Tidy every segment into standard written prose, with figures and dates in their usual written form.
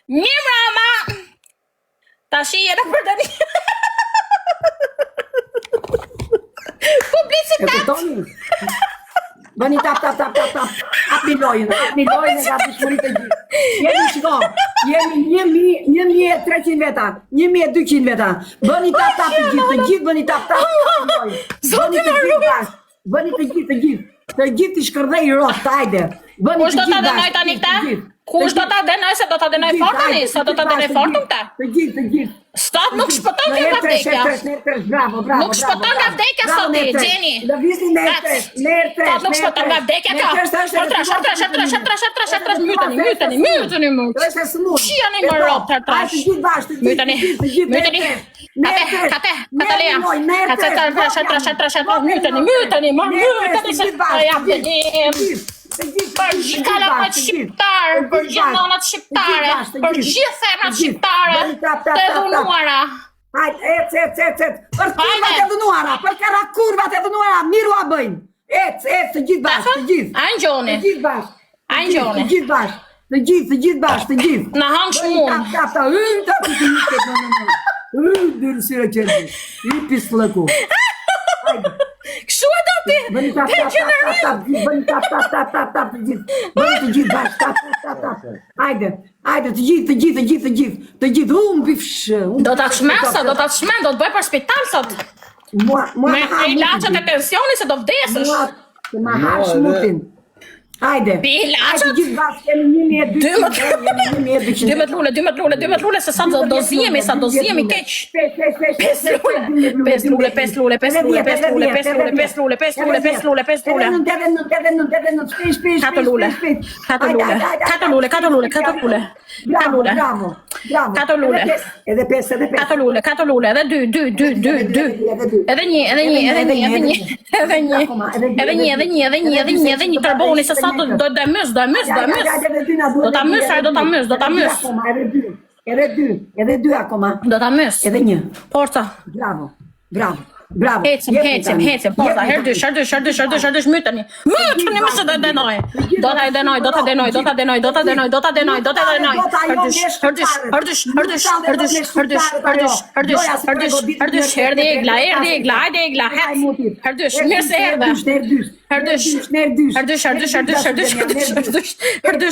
Një mrama. Tash jeta për tani. Publicitet. Bëni tap. Hapni lojën e ka dëshmëri të gjithë. Jemi 1.300 veta, 1.200 veta. Bëni tap të gjithë, bëni tap. Zoti më rrugë. Bëni të gjithë. Të gjithë të shkërdhej rrot, hajde. Kush do ta dënoj tani këta? Kush do ta dënoj se do ta dënoj fort tani? Sa do ta dënoj fort këta? Të gjithë. Stot nuk shpëton nga vdekja. Bravo. Nuk shpëton nga vdekja sot ti, Gjeni. Lëvizni në erë Nuk shpëton nga vdekja ka. Shatra, myteni. Shijani më rrot të trash. Myteni. Kate, Katalea. Shatra, myteni. Për gjithë kalamët shqiptarë, për gjithë nonat shqiptare, për gjithë femrat shqiptare, të dhunuara. Hajde, ec. Për kurvat e dhunuara, për kara kurvat e dhunuara, miru a bëjnë. Ec, të gjithë bashkë, të gjithë. Angjoni. Të gjithë bashkë. Në hangë shmunë. Dërësira qërëti, i pislëku. Kështu e do ti, Bëni tap, të gjithë bashkë, tap. Hajde, të gjithë, bifshë. Do ta shmen, do të bëj për spital sot. Me ilaqët e pensioni se do vdesësh. Të ma hash mutin. Hajde, të gjithë bashkë, kemi 1.200. 12 lule, se sa do zjemi keq. 5 lule. Kato lule, edhe 2. Edhe një tërboni se sa do ta mys. Do ta mys. Edhe 2 akoma. Do ta mys. Edhe 1. Porta. Bravo. Hecim, porta, herdysh, myteni më se do ta denoj. Do ta denoj. Herdysh, erdhi egla, hajde egla, herdysh, mirë se erdhe. Herdysh,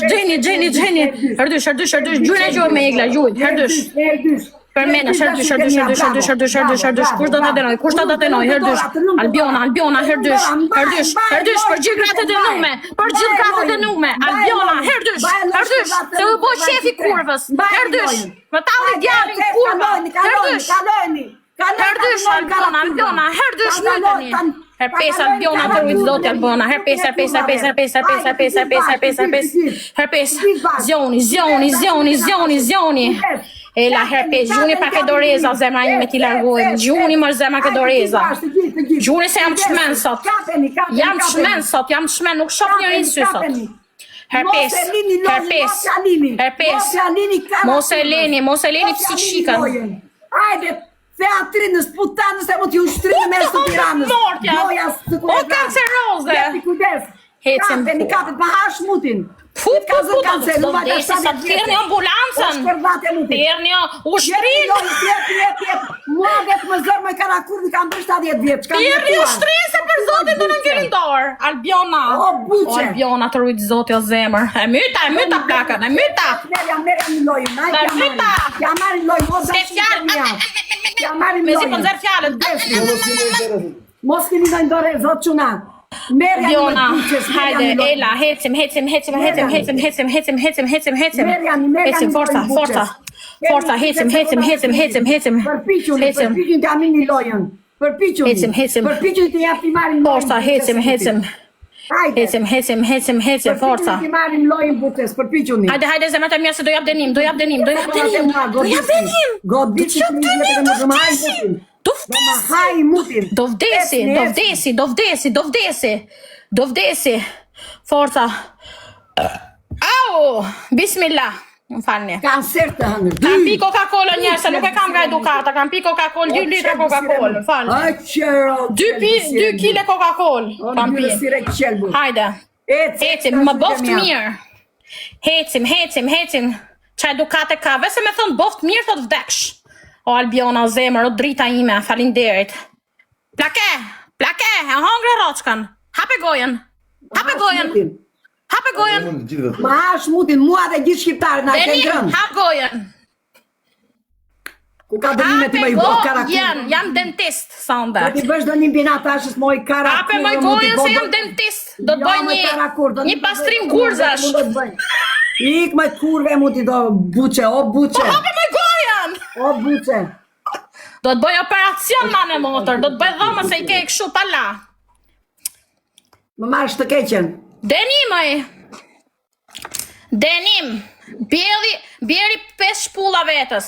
Gjeni, herdysh, gjujnë e gjojë me egla, herdysh. Per mena, herdysh, kush do ta denoj, herdysh, Albiona, herdysh, për gjithë gratë e dënume, Albiona, herdysh, se u bo shefi kurvës, herdysh, më talli djalin kurva, herdysh, Albiona, herdysh, myteni. Her 5 Albiona të rujtë zoti Albiona, her 5, Zioni. E la herpes, gjuni pa ke doreza, zemra një me ti largojmë. Gjuni më zemra ke doreza. Gjuni se jam të shmen sot. Nuk shok njëri në sy sot. Herpes. Mos e leni psikikën. Hajde, teatrinës, putanës e më t'ju shtrinë me së tiranës. O kanceroze. Hecim. Kapeni, pa hash mutin. Do vdesi sa të thirrni ambulancën. Thirrni ushtrinë. Mua vetë më zërë me karakurvi kam bërë 70 vjetë. Thirrni ushtrinë për zotin të në ngjërin dorë. Albiona. Albiona të rujtë zoti o zemër. E myta plakën, e myta. Ja merë një lojën. Ja marë një lojën. Me zi pënzer fjalët. Mos keni në ndore, zotë quna. Albiona, hajde, Ela, hecim. Hecim, forca, hecim. Përpiqun të amini lojën. Përpiqun të japti marim lojën. Forca, hecim. Hecim, forca. Përpiqun të marim lojën butes, përpiquni. Hajde, zemrat e mja se do jap denim. Do vdesi. Forca. Au, bismillah. Më falni. Kancer të hëngër. Kam pi Coca-Cola njerë, se nuk e kam nga edukata. Kam pi Coca-Cola, 2 litra Coca-Cola. Falni. 2 kile Coca-Cola. Kam pi. Hajde. Hecim, më boft mirë. Hecim. Qa edukate ka, vese me thënë boft mirë thot vdeksh. O Albiona, o zemër, o drita ime, falinderit. Plake, e hongre roçkan. Hape gojen. Ma ha shmutin, mua dhe gjithë shqiptarë na ke ngrënë. Hap gojen. Ku ka dënime ti më i bot karakur. Jam dentist, sa unë Do t'i bësh do një mbina tashës moj karakur. Hape moj gojen se jam dentist. Do të bëj një pastrim gurzash. Ik me kurve mu ti do buqe, o buqe. Po hape moj gojen. O buqe. Do të bëj operacion ma në motor, do të bëj dhoma se i ke këshu pala. Më marrë të keqen. Denim, bjeri 5 shpulla vetës.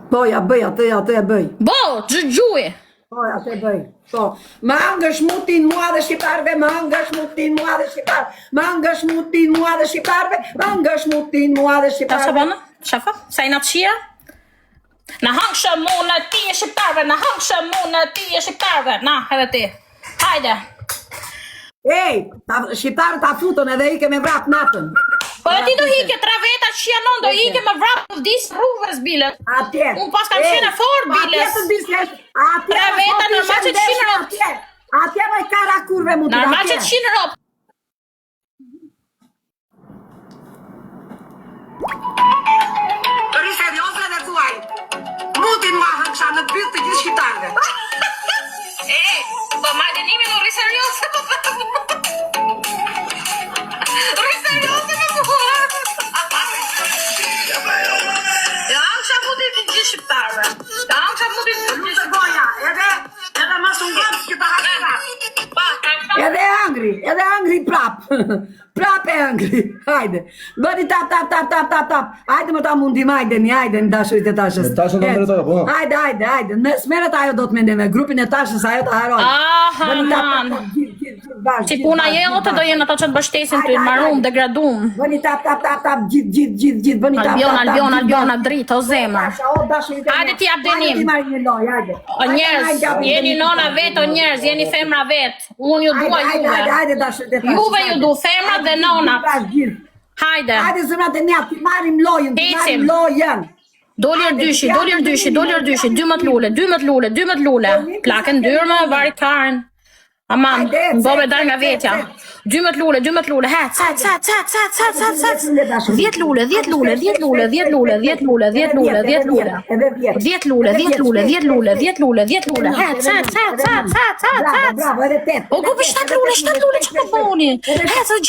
Boja, bëj, atë e bëj. Bo, gjujë. Boja, atë e bëj. Po, më hangësh mutin mua dhe shqiptarve, më hangësh mutin mua dhe shqiptarve, më hangësh mutin mua dhe shqiptarve, më hangësh mutin mua dhe Ta shqiptarve. sa bënë? Shafa? Sa i natë qia? Në hangshë mu në ti e shqiptarve, në hangshë mu në ti e shqiptarve. Na, edhe ti. Hajde. Ej, shqiptarët ta futën edhe ike me vrap natën. Po e ti do hike 3 veta që janon, do hike me vrap të vdis rrugës bilet. Atje. Unë pas kam qene fort biles. Atje të dislesh. Atje. 3 veta normal që të qinë rop. Atje me kara kurve mu të Normal që të qinë rop. Ri serioze dhe thuaj. Mutin ma hëngsha në pyt të gjithë shqiptarve. Po ma dënimi në rri serioze po thëmë. Rri serioze me mua. Ja, angsha mutin të gjithë shqiptarve. Ja, angsha mutin të gjithë shqiptarve. Goja, edhe më së ngëmë që të haqë. Edhe angri prap. Prap e angri. Hajde. Bëni tap. Hajde më ta mundim, hajde një dashurit e tashës. Tashën të ndërëtoj, po. Hajde. Në smeret ajo do të mendeme. Grupin e tashës ajo të haroj. Aha, man. Si puna jote do jenë ata që të bështesin të marum, degradum. Bëni tap, gjithë. Bëni tap. Albiona, dritë, o zemër. Hajde ti jap dënim. O njerëz, jeni nona vetë, o njerëz, jeni femra vetë. Unë ju dua juve. Hajde dashurit e tashës. Juve ju du, femra dhe nonat. Hajde. Hajde zëmrat e njat, ti marim lojën. Dolir dyshi, 12 lule. Plakën dyrë më vari karën. Aman, më bobe dar nga vetja. 12 lule, hec. 10 lule, hec. 10 lule, 10 lule, hec. Bravo, edhe 8. O gupi 7 lule, që po boni? Hec, 6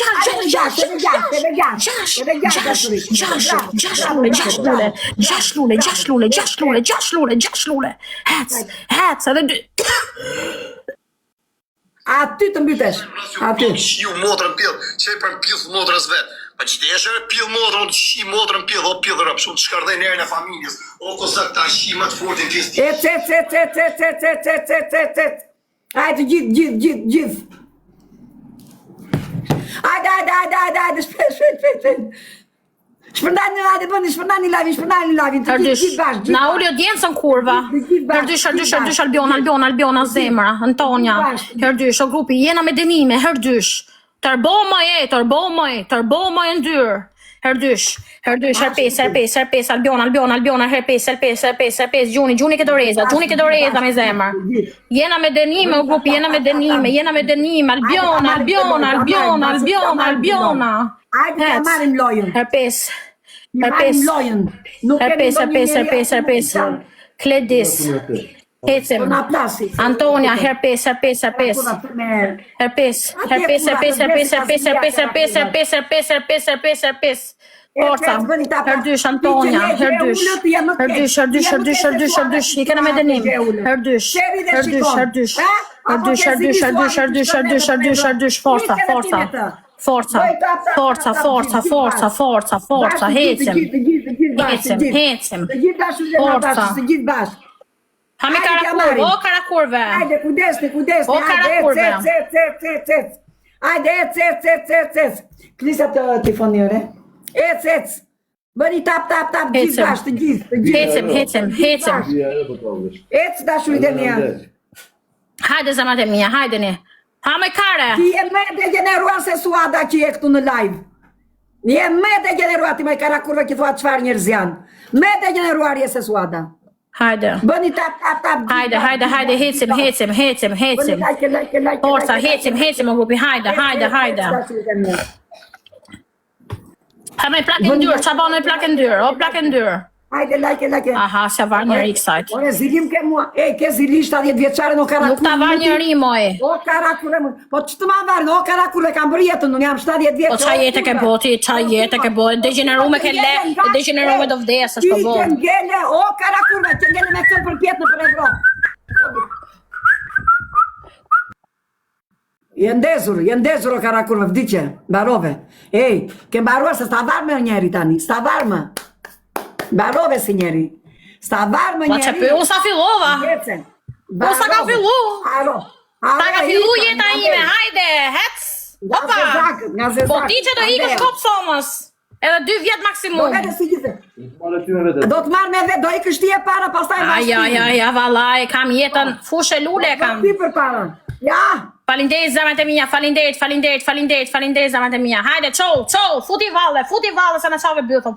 lule. Hec, edhe 2. Aty të mbytesh. Aty. Shiu motrën pjell, që e për pjell motrës vetë. Pa që të eshe pjell motrën, të shi motrën pjell, o pjell rëpë, shumë të shkardej nërën e familjes. O kësak ta shi më të fortin festi. Hajde gjithë. Hajde, shpejt. Shpërndani lavin, të gjithë bashkë. Na uli audiencën kurva. Herdysh, Albiona, zemra, Antonia. Herdysh, o grupi, jena me dënime, herdysh. Tërbo më e ndyrë. Herdysh, herpes, Albiona, herpes, gjuni ke doreza me zemër. Jena me dënime, o grupi, jena me dënime, Albiona. Hajde të marim lojën. Herpes. Kledis. Hecim. Antonia, herpes. Forca. Herdysh, Antonia, herdysh. I kena me dënim. Herdysh. Forca. Hecim. Forca. Hami karakurve, o karakurve. Hajde, kudesni. O karakurve. Hajde, ec. Klisa të tifoniore. Ec. Bëni tap, gjithë bashkë, Hecim. Ec dashurit e mija. Hajde zemrat e mija, hajde një. Hame kare. Ki e me degeneruan se suada që je këtu në live. Je me degeneruar ti me kara kurve që thua çfarë njerëz janë. Me degeneruar je se suada. Hajde. Bëni tap. Hajde, hecim. Bëni like. Forca, hecim o grupi, hajde. Ha me plakën dyrë, qa bane plakën dyrë, o plakën dyrë. Hajde like. Aha, se var njëri kësajt. Ore zilim ke mua. Ke zili 70 vjeçare no kara. Nuk ta var njëri moj. O kara kurve. Po ç'të ma var, no kara kurve kam bërë jetën, unë jam 70 vjeç. Po qa jetë ke boti, degenerume ke le, degenerume do vdesë, është po bo. Ti që ngele, o kara kurve, që ngele me këmë për pjetë në për Evropë. Je ndezur o kara kurve, vdiqe, barove. Ej, ke mbaruar se sta varme njeri tani, sta varme. Barove si njeri. Sta varme Po njeri. që për unë sa fillova. Po sa ka fillu. Ta ka fillu jeta ime, hajde, hec. Opa. Po ti që do ikësh kopë somës. Edhe 2 vjetë maksimum. Do të marrë me vetë, do ikësh ti e para, pastaj bashkë. Ja, valaj, kam jetën, fushë lule kam. Ti për para. Ja. Falinderit zemrat e mia, falinderit zemrat e mia. Hajde, çau, futi valle, se na çave bython.